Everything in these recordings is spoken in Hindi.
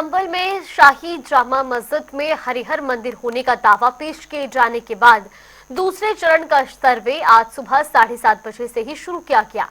संभल में शाही जामा मस्जिद में हरिहर मंदिर होने का दावा पेश किए जाने के बाद दूसरे चरण का सर्वे आज सुबह 7:30 बजे से ही शुरू किया गया।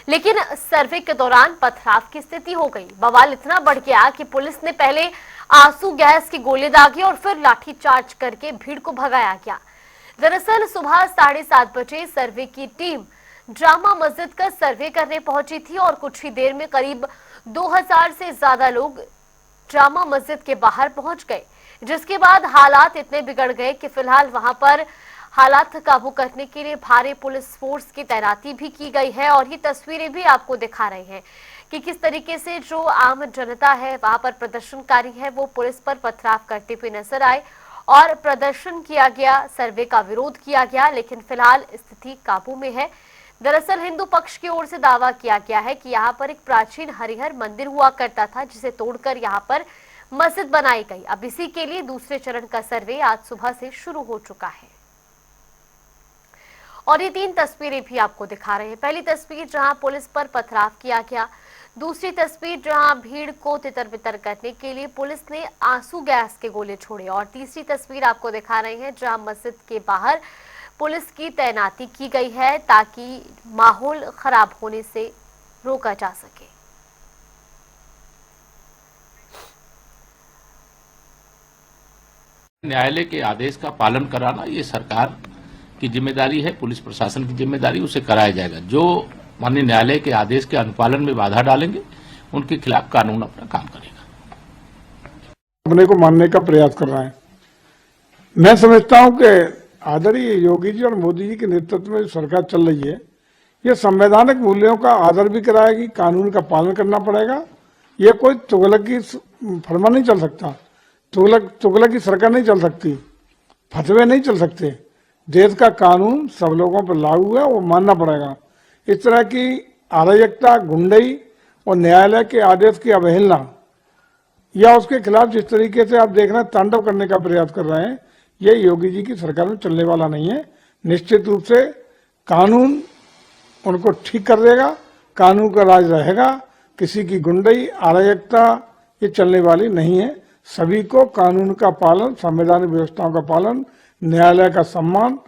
लेकिन सर्वे के दौरान पथराव की स्थिति हो गई। बवाल इतना बढ़ गया कि पुलिस ने पहले आंसू गैस की गोली दागी और फिर लाठीचार्ज करके भीड़ को भगाया गया। दरअसल सुबह 7:30 बजे सर्वे की टीम जामा मस्जिद का सर्वे करने पहुंची थी और कुछ ही देर में करीब 2000 से ज्यादा लोग जामा मस्जिद के बाहर पहुंच गए, जिसके बाद हालात इतने बिगड़ गए कि फिलहाल वहां पर हालात काबू करने के लिए भारी पुलिस फोर्स की तैनाती भी की गई है। और ये तस्वीरें भी आपको दिखा रहे हैं कि किस तरीके से जो आम जनता है, वहां पर प्रदर्शनकारी है, वो पुलिस पर पथराव करते हुए नजर आए और प्रदर्शन किया गया, सर्वे का विरोध किया गया। लेकिन फिलहाल स्थिति काबू में है। दरअसल हिंदू पक्ष की ओर से दावा किया गया है कि यहाँ पर एक प्राचीन हरिहर मंदिर हुआ करता था, जिसे तोड़कर यहाँ पर मस्जिद बनाई गई। अब इसी के लिए दूसरे चरण का सर्वे आज सुबह से शुरू हो चुका है और ये 3 तस्वीरें भी आपको दिखा रहे हैं। पहली तस्वीर जहां पुलिस पर पथराव किया गया, दूसरी तस्वीर जहां भीड़ को तितर-बितर करने के लिए पुलिस ने आंसू गैस के गोले छोड़े और तीसरी तस्वीर आपको दिखा रहे हैं जहां मस्जिद के बाहर पुलिस की तैनाती की गई है ताकि माहौल खराब होने से रोका जा सके। न्यायालय के आदेश का पालन कराना ये सरकार की जिम्मेदारी है, पुलिस प्रशासन की जिम्मेदारी, उसे कराया जाएगा। जो माननीय न्यायालय के आदेश के अनुपालन में बाधा डालेंगे उनके खिलाफ कानून अपना काम करेगा। अपने को मानने का प्रयास कर रहा है। मैं समझता हूं कि आदरणीय योगी जी और मोदी जी के नेतृत्व में सरकार चल रही है, ये संवैधानिक मूल्यों का आदर भी कराएगी, कानून का पालन करना पड़ेगा। ये कोई तुगलक की फरमा नहीं चल सकता, तुगलक की सरकार नहीं चल सकती, फतवे नहीं चल सकते। देश का कानून सब लोगों पर लागू है, वो मानना पड़ेगा। इस तरह की अराजकता, गुंडई और न्यायालय के आदेश की अवहेलना या उसके खिलाफ जिस तरीके से आप देख रहे हैं तांडव करने का प्रयास कर रहे हैं, ये योगी जी की सरकार में चलने वाला नहीं है। निश्चित रूप से कानून उनको ठीक कर देगा, कानून का राज रहेगा। किसी की गुंडई, अराजकता ये चलने वाली नहीं है। सभी को कानून का पालन, संवैधानिक व्यवस्थाओं का पालन, न्यायालय का सम्मान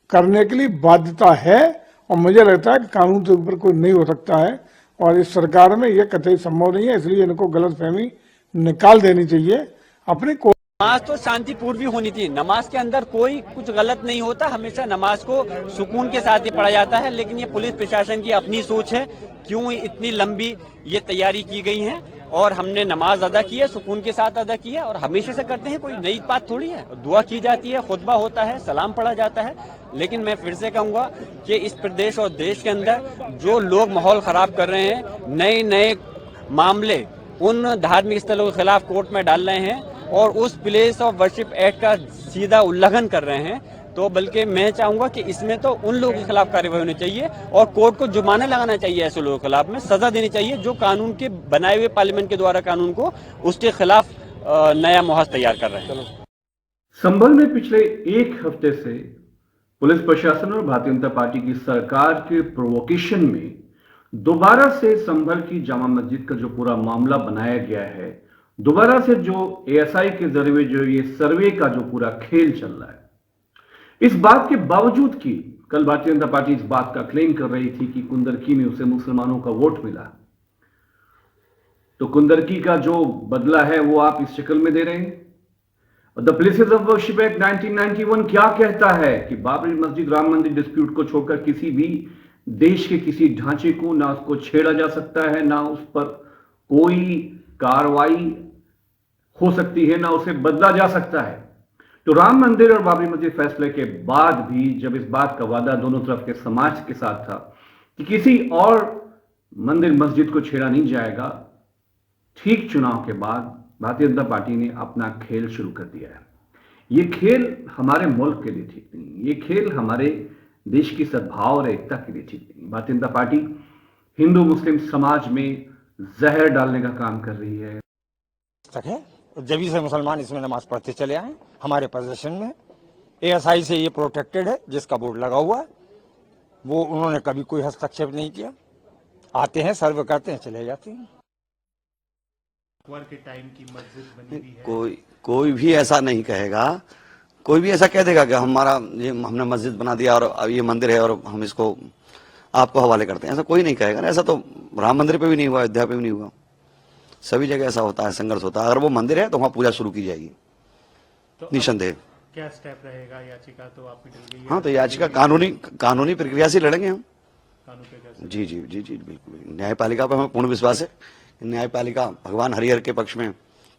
करने के लिए बाध्यता है और मुझे लगता है कि कानून से ऊपर कोई नहीं हो सकता है और इस सरकार में यह कतई संभव नहीं है। इसलिए इनको गलतफहमी निकाल देनी चाहिए। अपनी नमाज तो शांतिपूर्व होनी चाहिए। नमाज के अंदर कोई कुछ गलत नहीं होता, हमेशा नमाज को सुकून के साथ ही पढ़ा जाता है। लेकिन ये पुलिस प्रशासन की अपनी सोच है, क्यों इतनी लंबी ये तैयारी की गई है और हमने नमाज अदा की है, सुकून के साथ अदा की है और हमेशा से करते हैं, कोई नई बात थोड़ी है। दुआ की जाती है, खुतबा होता है, सलाम पढ़ा जाता है। लेकिन मैं फिर से कहूंगा कि इस प्रदेश और देश के अंदर जो लोग माहौल खराब कर रहे हैं, नए नए मामले उन धार्मिक स्थलों के खिलाफ कोर्ट में डाल रहे हैं और उस प्लेस ऑफ वर्शिप एक्ट का सीधा उल्लंघन कर रहे हैं, तो बल्कि मैं चाहूंगा कि इसमें तो उन लोगों के खिलाफ कार्रवाई होनी चाहिए और कोर्ट को जुर्माना लगाना चाहिए। ऐसे लोगों के खिलाफ में सजा देनी चाहिए जो कानून के बनाए हुए पार्लियामेंट के द्वारा कानून को उसके खिलाफ नया मुहर तैयार कर रहे हैं। संभल में पिछले एक हफ्ते से पुलिस प्रशासन और भारतीय जनता पार्टी की सरकार के प्रोवोकेशन में दोबारा से संभल की जामा मस्जिद का जो पूरा मामला बनाया गया है, दोबारा से जो एएसआई के जरिए जो ये सर्वे का जो पूरा खेल चल रहा है, इस बात के बावजूद कि कल भारतीय जनता पार्टी इस बात का क्लेम कर रही थी कि कुंदरकी में उसे मुसलमानों का वोट मिला, तो कुंदरकी का जो बदला है वो आप इस शक्ल में दे रहे हैं। The places of worship act 1991 क्या कहता है कि बाबरी मस्जिद, राम मंदिर डिस्प्यूट को छोड़कर किसी भी देश के किसी ढांचे को ना उसको छेड़ा जा सकता है, ना उस पर कोई कार्रवाई हो सकती है, ना उसे बदला जा सकता है। तो राम मंदिर और बाबरी मस्जिद फैसले के बाद भी जब इस बात का वादा दोनों तरफ के समाज के साथ था कि किसी और मंदिर मस्जिद को छेड़ा नहीं जाएगा, ठीक चुनाव के बाद भारतीय जनता पार्टी ने अपना खेल शुरू कर दिया है। यह खेल हमारे मुल्क के लिए ठीक नहीं, ये खेल हमारे देश की सद्भाव और एकता के लिए ठीक नहीं। भारतीय जनता पार्टी हिंदू मुस्लिम समाज में जहर डालने का काम कर रही है। जब से मुसलमान इसमें नमाज पढ़ते चले आए हमारे प्रदर्शन में, एएसआई से ये प्रोटेक्टेड है, जिसका बोर्ड लगा हुआ है, वो उन्होंने कभी कोई हस्तक्षेप नहीं किया। आते हैं, सर्व करते हैं, चले जाते हैं। अकबर के टाइम की मस्जिद बनी हुई है। कोई भी ऐसा नहीं कहेगा, कोई भी ऐसा कह देगा कि हमने मस्जिद बना दिया और ये मंदिर है और हम इसको आपको हवाले करते हैं, ऐसा कोई नहीं कहेगा ना। ऐसा तो राम मंदिर पे भी नहीं हुआ, अयोध्या पे भी नहीं हुआ, सभी जगह ऐसा होता है, संघर्ष होता है। अगर वो मंदिर है तो वहां पूजा शुरू की जाएगी तो निसंदेह। क्या स्टेप रहेगा? याचिका तो आपकी डल गई है। हाँ, तो याचिका कानूनी प्रक्रिया से लड़ेंगे हम। कानून पे कैसे? जी जी जी जी, बिल्कुल। न्यायपालिका पर हमें पूर्ण विश्वास है। न्यायपालिका भगवान हरिहर के पक्ष में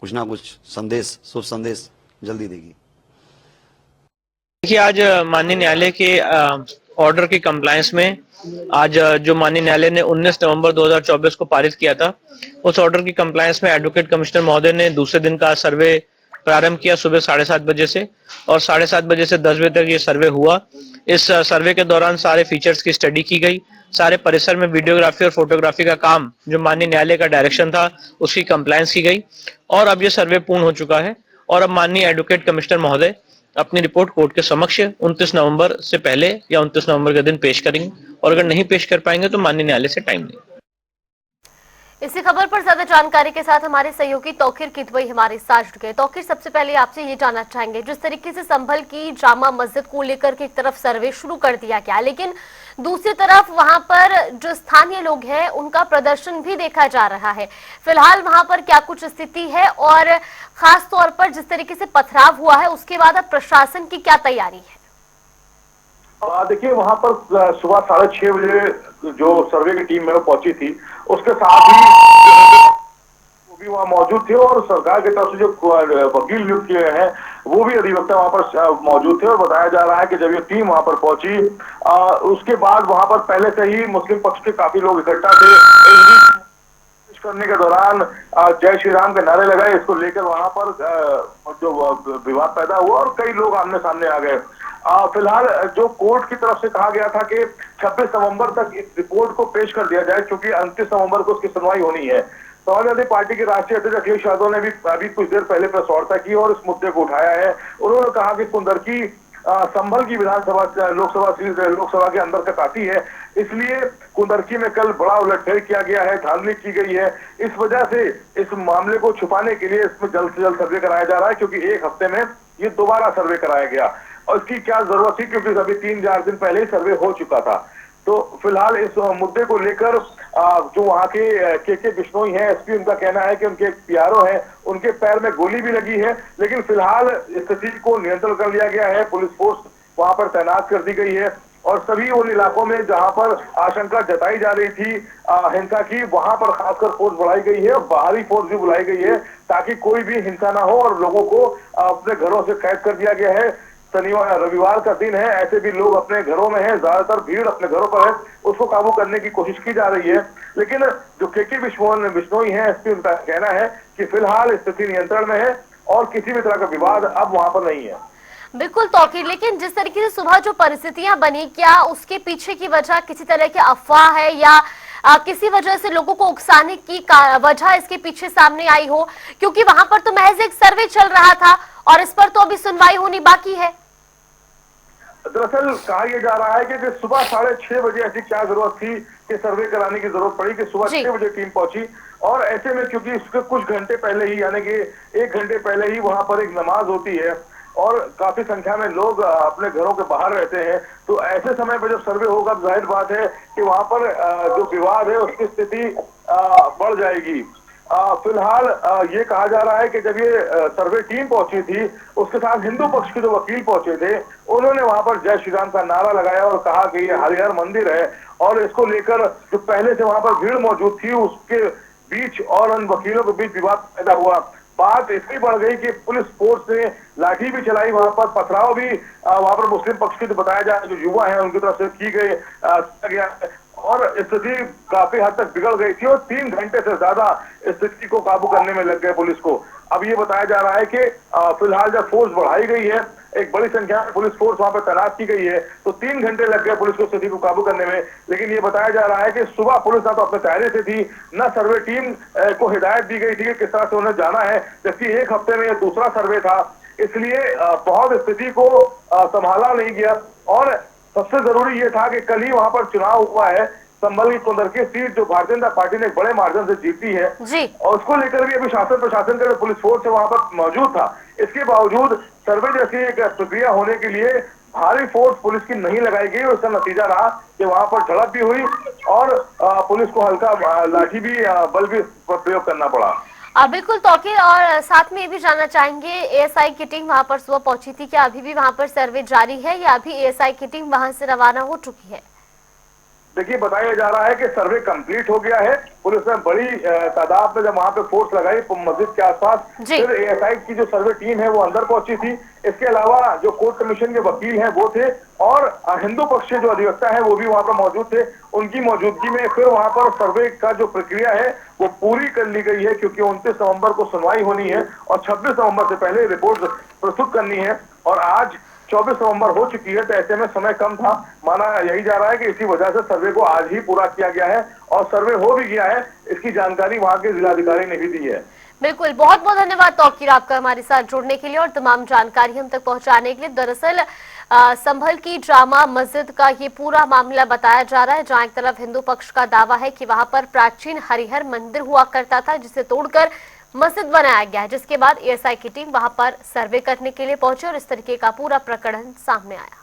कुछ ना कुछ संदेश, शुभ संदेश जल्दी देगी। देखिए, आज माननीय न्यायालय के ऑर्डर की कंप्लायंस में आज जो माननीय न्यायालय ने 19 नवंबर 2024 को पारित किया था, उस ऑर्डर की कंप्लायंस में एडवोकेट कमिश्नर महोदय ने दूसरे दिन का सर्वे प्रारंभ किया सुबह 7:30 बजे से, और 7:30 बजे से 10 बजे तक ये सर्वे हुआ। इस सर्वे के दौरान सारे फीचर्स की स्टडी की गई, सारे परिसर में वीडियोग्राफी और फोटोग्राफी का काम जो माननीय न्यायालय का डायरेक्शन था उसकी कंप्लायंस की गई, और अब ये सर्वे पूर्ण हो चुका है। और अब माननीय एडवोकेट कमिश्नर महोदय अपनी रिपोर्ट कोर्ट के समक्ष 29 नवंबर से पहले या 29 नवंबर के दिन पेश करेंगे, और अगर नहीं पेश कर पाएंगे तो माननीय न्यायालय से टाइम देंगे। इसी खबर पर ज्यादा जानकारी के साथ हमारे सहयोगी तौकीर किदवई हमारे साथ जुड़ गए। तौकीर, सबसे पहले आपसे ये जानना चाहेंगे, जिस तरीके से संभल की जामा मस्जिद को लेकर के एक तरफ सर्वे शुरू कर दिया गया, लेकिन दूसरी तरफ वहां पर जो स्थानीय लोग हैं उनका प्रदर्शन भी देखा जा रहा है। फिलहाल वहां पर क्या कुछ स्थिति है, और खास तौर पर जिस तरीके से पथराव हुआ है उसके बाद अब प्रशासन की क्या तैयारी है? देखिए, वहां पर सुबह 6:30 बजे जो सर्वे की टीम है वो पहुंची थी, उसके साथ ही वो भी वहां मौजूद थे, और सरकार की तरफ से जो वकील नियुक्त किए हैं वो भी अधिवक्ता वहां पर मौजूद थे। और बताया जा रहा है कि जब ये टीम वहां पर पहुंची, उसके बाद वहां पर पहले से ही मुस्लिम पक्ष के काफी लोग इकट्ठा थे। करने के दौरान जय श्री राम के नारे लगाए, इसको लेकर वहां पर जो विवाद पैदा हुआ और कई लोग आमने सामने आ गए। फिलहाल जो कोर्ट की तरफ से कहा गया था कि 26 नवंबर तक इस रिपोर्ट को पेश कर दिया जाए, क्योंकि 29 नवंबर को उसकी सुनवाई होनी है। समाजवादी पार्टी के राष्ट्रीय अध्यक्ष अखिलेश यादव ने भी अभी कुछ देर पहले प्रेस वार्ता की और इस मुद्दे को उठाया है। उन्होंने कहा कि कुंदरकी संभल की विधानसभा लोकसभा के अंदर तक आती है, इसलिए कुंदरकी में कल बड़ा उलटफेर किया गया है, धांधली की गई है। इस वजह से इस मामले को छुपाने के लिए इसमें जल्द से जल्द सर्वे कराया जा रहा है, क्योंकि एक हफ्ते में ये दोबारा सर्वे कराया गया, और इसकी क्या जरूरत थी, क्योंकि अभी 3-4 दिन पहले ही सर्वे हो चुका था। तो फिलहाल इस मुद्दे को लेकर जो वहां के बिश्नोई हैं, एसपी, उनका कहना है कि उनके पीआरओ हैं, उनके पैर में गोली भी लगी है, लेकिन फिलहाल स्थिति को नियंत्रण कर लिया गया है। पुलिस फोर्स वहां पर तैनात कर दी गई है, और सभी उन इलाकों में जहां पर आशंका जताई जा रही थी हिंसा की, वहां पर खासकर फोर्स बढ़ाई गई है, और बाहरी फोर्स भी बुलाई गई है, ताकि कोई भी हिंसा ना हो, और लोगों को अपने घरों से कैद कर दिया गया है। शनिवार रविवार का दिन है, ऐसे भी लोग अपने घरों में हैं, ज्यादातर भीड़ अपने घरों पर है, उसको काबू करने की कोशिश की जा रही है। लेकिन जो के बिश्नोई है, एसपी, उनका कहना है कि फिलहाल स्थिति नियंत्रण में है और किसी भी तरह का विवाद अब वहां पर नहीं है। बिल्कुल तौकीर, लेकिन जिस तरीके से सुबह जो परिस्थितियां बनी, क्या उसके पीछे की वजह किसी तरह की अफवाह है, या किसी वजह से लोगों को उकसाने की वजह इसके पीछे सामने आई हो? क्योंकि वहां पर तो महज एक सर्वे चल रहा था और इस पर तो अभी सुनवाई होनी बाकी है। दरअसल कहा यह जा रहा है कि सुबह 6:30 बजे ऐसी क्या जरूरत थी कि सर्वे कराने की जरूरत पड़ी, कि सुबह 6 बजे टीम पहुंची, और ऐसे में क्योंकि उसके कुछ घंटे पहले ही, यानी कि 1 घंटे पहले ही वहां पर एक नमाज होती है, और काफी संख्या में लोग अपने घरों के बाहर रहते हैं। तो ऐसे समय पर जब सर्वे होगा, जाहिर बात है कि वहां पर जो विवाद है उसकी स्थिति बढ़ जाएगी। फिलहाल ये कहा जा रहा है कि जब ये सर्वे टीम पहुंची थी, उसके साथ हिंदू पक्ष के जो वकील पहुंचे थे, उन्होंने वहां पर जय श्री राम का नारा लगाया और कहा कि ये हरिहर मंदिर है, और इसको लेकर जो पहले से वहां पर भीड़ मौजूद थी उसके बीच और उन वकीलों के बीच विवाद पैदा हुआ। बात इतनी बढ़ गई कि पुलिस फोर्स ने लाठी भी चलाई, वहां पर पथराव भी वहां पर मुस्लिम पक्ष के जो बताया जा रहा है, जो युवा है उनकी तरफ से की गया, और स्थिति काफी हद तक बिगड़ गई थी, और 3 घंटे से ज्यादा स्थिति को काबू करने में लग गए पुलिस को। अब ये बताया जा रहा है कि फिलहाल जब फोर्स बढ़ाई गई है, एक बड़ी संख्या में पुलिस फोर्स वहां पर तैनात की गई है, तो 3 घंटे लग गए पुलिस को स्थिति को काबू करने में। लेकिन ये बताया जा रहा है कि सुबह पुलिस ना तो अपने तैयारी से थी, न सर्वे टीम को हिदायत दी गई थी कि किस तरह से उन्हें जाना है, जबकि एक हफ्ते में यह दूसरा सर्वे था, इसलिए बहुत स्थिति को संभाला नहीं गया। और सबसे जरूरी ये था कि कल ही वहां पर चुनाव हुआ है, संभल की कुंदर की सीट जो भारतीय जनता पार्टी ने एक बड़े मार्जिन से जीती है जी। और उसको लेकर भी अभी शासन प्रशासन का जो पुलिस फोर्स है वहां पर मौजूद था। इसके बावजूद सर्वे जैसी एक प्रक्रिया होने के लिए भारी फोर्स पुलिस की नहीं लगाई गई और इसका नतीजा रहा कि वहां पर झड़प भी हुई और पुलिस को हल्का लाठी भी बल भी प्रयोग करना पड़ा। बिल्कुल तौकीर, और साथ में ये भी जानना चाहेंगे एएसआई की टीम वहां पर सुबह पहुंची थी, क्या अभी भी वहां पर सर्वे जारी है या अभी एएसआई की टीम वहां से रवाना हो चुकी है? देखिए, बताया जा रहा है कि सर्वे कंप्लीट हो गया है। पुलिस ने बड़ी तादाद में जब वहां पे फोर्स लगाई मस्जिद के आसपास, फिर एएसआई की जो सर्वे टीम है वो अंदर पहुंची थी। इसके अलावा जो कोर्ट कमीशन के वकील हैं वो थे और हिंदू पक्ष के जो अधिवक्ता है वो भी वहां पर मौजूद थे। उनकी मौजूदगी में फिर वहां पर सर्वे का जो प्रक्रिया है वो पूरी कर ली गई है, क्योंकि 29 नवंबर को सुनवाई होनी है और 26 नवंबर से पहले रिपोर्ट प्रस्तुत करनी है और आज 24 नवंबर हो चुकी है, तो ऐसे में समय कम था। माना यही जा रहा है कि इसी वजह से सर्वे को आज ही पूरा किया गया है और सर्वे हो भी गया है। इसकी जानकारी वहां के जिलाधिकारी ने भी दी है। बिल्कुल, बहुत बहुत धन्यवाद तौकीर आपका हमारे साथ जुड़ने के लिए और तमाम जानकारी हम तक पहुंचाने के लिए। दरअसल संभल की जामा मस्जिद का ये पूरा मामला बताया जा रहा है, जहां एक तरफ हिंदू पक्ष का दावा है कि वहां पर प्राचीन हरिहर मंदिर हुआ करता था जिसे तोड़कर मस्जिद बनाया गया है, जिसके बाद एएसआई की टीम वहां पर सर्वे करने के लिए पहुंची और इस तरीके का पूरा प्रकरण सामने आया।